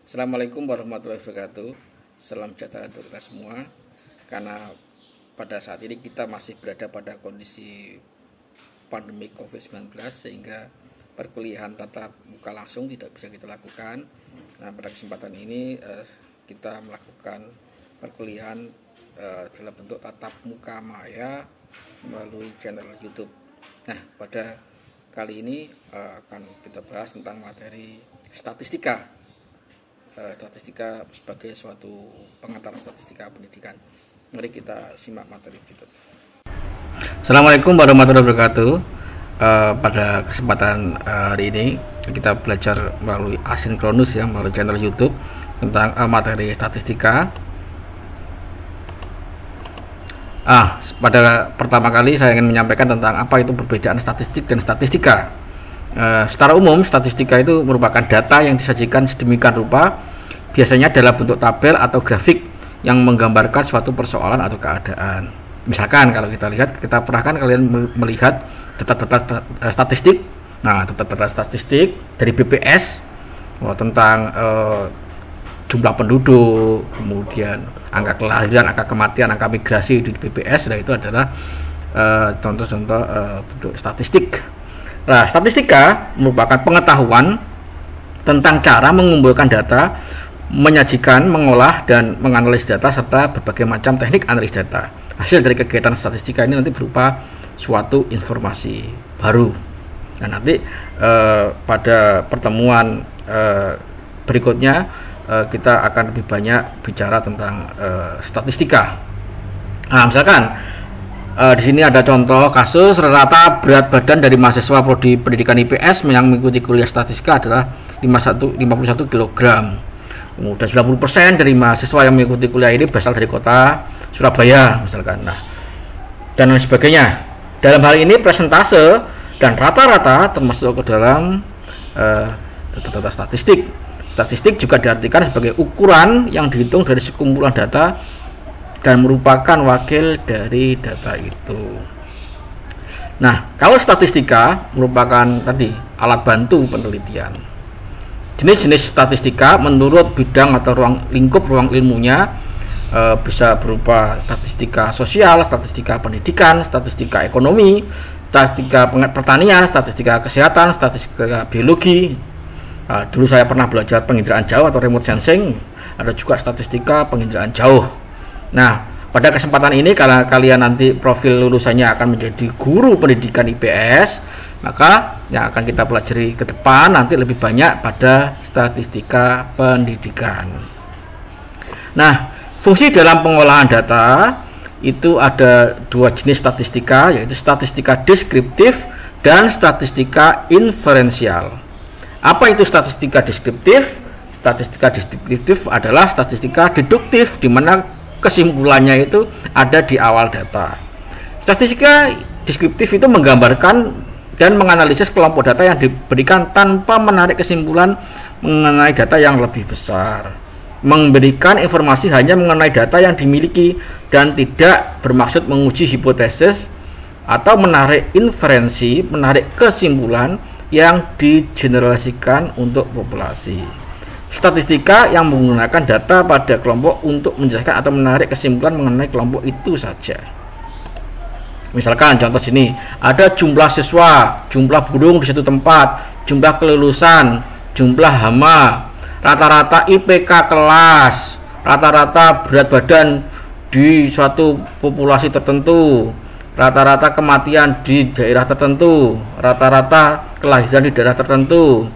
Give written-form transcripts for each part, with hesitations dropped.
Assalamualaikum warahmatullahi wabarakatuh. Salam sejahtera untuk kita semua. Karena pada saat ini kita masih berada pada kondisi pandemi COVID-19, sehingga perkuliahan tatap muka langsung tidak bisa kita lakukan. Nah, pada kesempatan ini kita melakukan perkuliahan dalam bentuk tatap muka maya melalui channel YouTube. Nah, pada kali ini akan kita bahas tentang materi statistika. Statistika sebagai suatu pengantar statistika pendidikan. Mari kita simak materi berikut. Assalamualaikum warahmatullahi wabarakatuh. Pada kesempatan hari ini kita belajar melalui asinkronus melalui channel YouTube tentang materi statistika. Pada pertama kali saya ingin menyampaikan tentang apa itu perbedaan statistik dan statistika. Secara umum, statistika itu merupakan data yang disajikan sedemikian rupa, biasanya dalam bentuk tabel atau grafik yang menggambarkan suatu persoalan atau keadaan. Misalkan kalau kita lihat, kita pernah kan kalian melihat data-data statistik. Nah, data-data statistik dari BPS tentang jumlah penduduk, kemudian angka kelahiran, angka kematian, angka migrasi di BPS. Nah, itu adalah contoh-contoh bentuk statistik. Nah, statistika merupakan pengetahuan tentang cara mengumpulkan data, menyajikan, mengolah, dan menganalisis data, serta berbagai macam teknik analisis data. Hasil dari kegiatan statistika ini nanti berupa suatu informasi baru. Dan nanti pada pertemuan berikutnya kita akan lebih banyak bicara tentang statistika. Nah, misalkan di sini ada contoh kasus rata berat badan dari mahasiswa prodi pendidikan IPS yang mengikuti kuliah statistika adalah 51 kg. Kemudian 90% dari mahasiswa yang mengikuti kuliah ini berasal dari kota Surabaya, misalkan. Nah, dan lain sebagainya. Dalam hal ini presentase dan rata-rata termasuk ke dalam data statistik. Statistik juga diartikan sebagai ukuran yang dihitung dari sekumpulan data dan merupakan wakil dari data itu. Nah, kalau statistika merupakan tadi alat bantu penelitian. Jenis-jenis statistika menurut bidang atau lingkup ruang ilmunya bisa berupa statistika sosial, statistika pendidikan, statistika ekonomi, statistika pertanian, statistika kesehatan, statistika biologi. Dulu saya pernah belajar penginderaan jauh atau remote sensing. Ada juga statistika penginderaan jauh. Nah, pada kesempatan ini kalau kalian nanti profil lulusannya akan menjadi guru pendidikan IPS, maka yang akan kita pelajari ke depan nanti lebih banyak pada statistika pendidikan. Nah, fungsi dalam pengolahan data itu ada dua jenis statistika, yaitu statistika deskriptif dan statistika inferensial. Apa itu statistika deskriptif? Statistika deskriptif adalah statistika deduktif, di mana kesimpulannya itu ada di awal data. Statistika deskriptif itu menggambarkan dan menganalisis kelompok data yang diberikan tanpa menarik kesimpulan mengenai data yang lebih besar. Memberikan informasi hanya mengenai data yang dimiliki dan tidak bermaksud menguji hipotesis atau menarik inferensi, menarik kesimpulan yang digeneralisasikan untuk populasi. Statistika yang menggunakan data pada kelompok untuk menjelaskan atau menarik kesimpulan mengenai kelompok itu saja. Misalkan contoh sini, ada jumlah siswa, jumlah burung di satu tempat, jumlah kelulusan, jumlah hama, rata-rata IPK kelas, rata-rata berat badan di suatu populasi tertentu, rata-rata kematian di daerah tertentu, rata-rata kelahiran di daerah tertentu,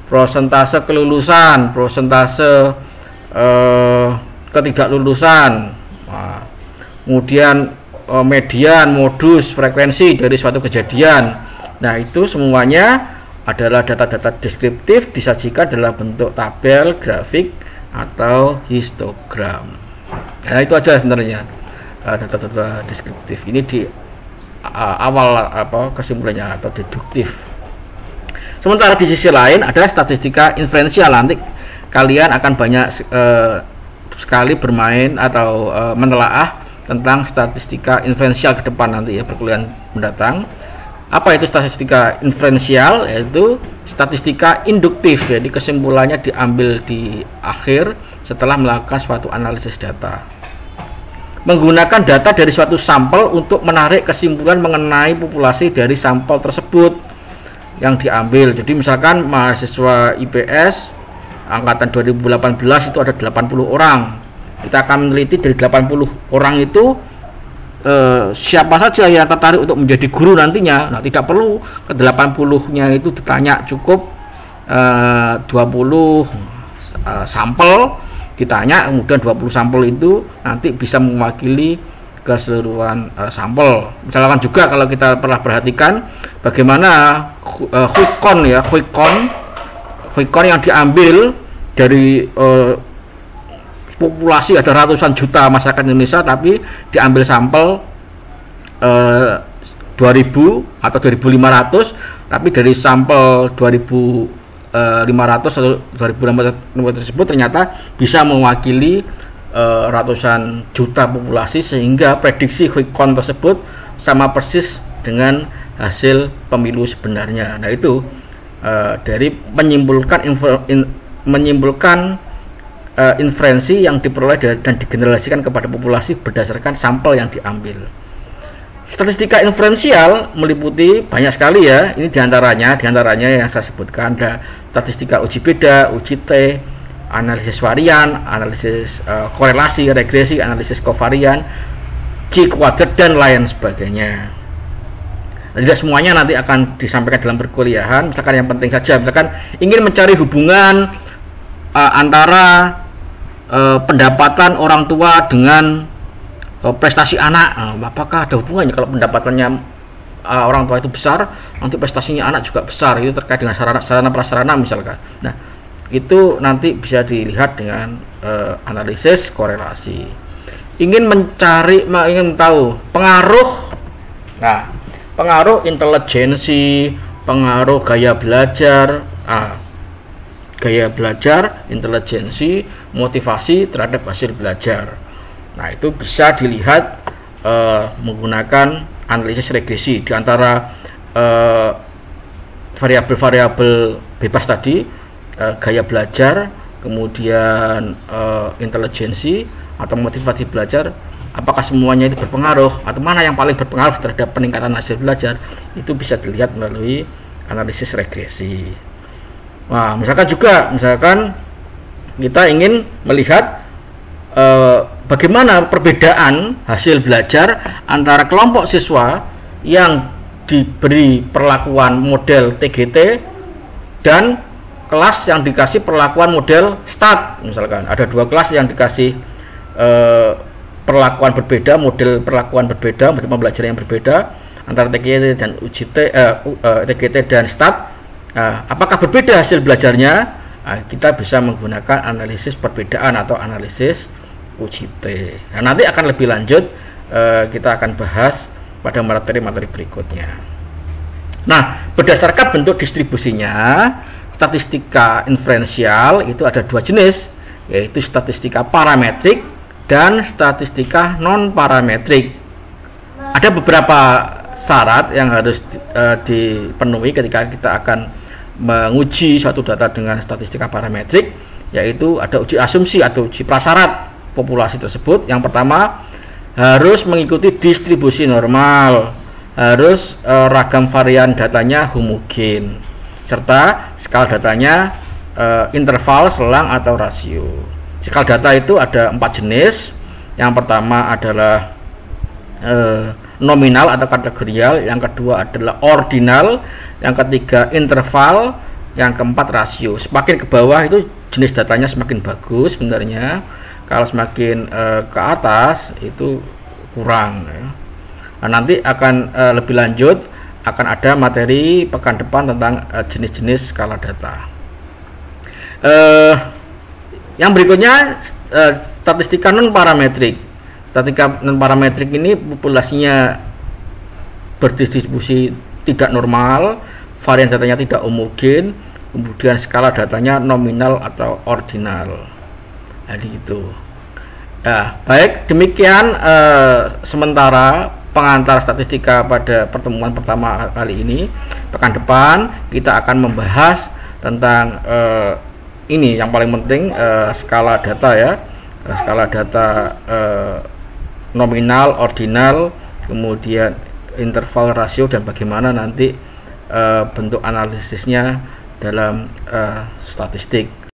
prosentase kelulusan, prosentase ketidaklulusan, kemudian median, modus, frekuensi dari suatu kejadian. Nah, itu semuanya adalah data-data deskriptif, disajikan dalam bentuk tabel, grafik, atau histogram. Nah, itu aja sebenarnya data-data deskriptif. Ini di awal kesimpulannya atau deduktif. Sementara di sisi lain adalah statistika inferensial. Nanti kalian akan banyak sekali bermain atau menelaah tentang statistika inferensial ke depan nanti ya, perkuliahan mendatang. Apa itu statistika inferensial? Yaitu statistika induktif, jadi kesimpulannya diambil di akhir setelah melakukan suatu analisis data. Menggunakan data dari suatu sampel untuk menarik kesimpulan mengenai populasi dari sampel tersebut yang diambil. Jadi misalkan mahasiswa IPS angkatan 2018 itu ada 80 orang. Kita akan meneliti dari 80 orang itu siapa saja yang tertarik untuk menjadi guru nantinya. Nah, tidak perlu ke 80-nya itu ditanya, cukup 20 sampel ditanya, kemudian 20 sampel itu nanti bisa mewakili keseluruhan sampel. Misalkan juga kalau kita pernah perhatikan bagaimana quick count yang diambil dari populasi ada ratusan juta masyarakat Indonesia, tapi diambil sampel 2000 atau 2500, tapi dari sampel 2500 atau 2500 tersebut ternyata bisa mewakili ratusan juta populasi, sehingga prediksi quick count tersebut sama persis dengan hasil pemilu sebenarnya. Nah, itu dari menyimpulkan inferensi yang diperoleh dan digeneralisasikan kepada populasi berdasarkan sampel yang diambil. Statistika inferensial meliputi banyak sekali ya. Ini diantaranya yang saya sebutkan, ada statistika uji beda, uji T, analisis varian, analisis korelasi, regresi, analisis kovarian, Q-kuadrat, dan lain sebagainya. Tidak semuanya nanti akan disampaikan dalam perkuliahan. Misalkan yang penting saja, misalkan ingin mencari hubungan antara pendapatan orang tua dengan prestasi anak. Apakah ada hubungannya? Kalau pendapatannya orang tua itu besar, nanti prestasinya anak juga besar. Itu terkait dengan sarana prasarana misalkan. Nah, itu nanti bisa dilihat dengan analisis korelasi. Ingin tahu pengaruh. Nah, pengaruh intelijensi, pengaruh gaya belajar, intelijensi, motivasi terhadap hasil belajar. Nah, itu bisa dilihat menggunakan analisis regresi di antara variabel-variabel bebas tadi, gaya belajar, kemudian intelijensi atau motivasi belajar. Apakah semuanya itu berpengaruh atau mana yang paling berpengaruh terhadap peningkatan hasil belajar, itu bisa dilihat melalui analisis regresi. Nah, misalkan kita ingin melihat bagaimana perbedaan hasil belajar antara kelompok siswa yang diberi perlakuan model TGT dan kelas yang dikasih perlakuan model STAT. Misalkan ada dua kelas yang dikasih perlakuan berbeda, model perlakuan berbeda, model pembelajaran yang berbeda antara TGT dan TGT dan STAT. Apakah berbeda hasil belajarnya? Kita bisa menggunakan analisis perbedaan atau analisis UJT. Nah, nanti akan lebih lanjut kita akan bahas pada materi-materi berikutnya. Nah, berdasarkan bentuk distribusinya, statistika inferensial itu ada dua jenis, yaitu statistika parametrik dan statistika non parametrik. Ada beberapa syarat yang harus dipenuhi ketika kita akan menguji suatu data dengan statistika parametrik, yaitu ada uji asumsi atau uji prasyarat populasi tersebut. Yang pertama, harus mengikuti distribusi normal, harus ragam varian datanya homogen, serta skala datanya interval, selang, atau rasio. Skala data itu ada 4 jenis. Yang pertama adalah nominal atau kategorial, yang kedua adalah ordinal, yang ketiga interval, yang keempat rasio. Semakin ke bawah itu jenis datanya semakin bagus sebenarnya. Kalau semakin ke atas itu kurang ya. Nah, nanti akan lebih lanjut akan ada materi pekan depan tentang jenis-jenis skala data. Yang berikutnya statistika non parametrik. Statistika non parametrik ini populasinya berdistribusi tidak normal, varian datanya tidak homogen, kemudian skala datanya nominal atau ordinal. Jadi itu. Baik, demikian sementara pengantar statistika pada pertemuan pertama kali ini. Pekan depan kita akan membahas tentang ini yang paling penting, skala data ya, skala data nominal, ordinal, kemudian interval, rasio, dan bagaimana nanti bentuk analisisnya dalam statistik.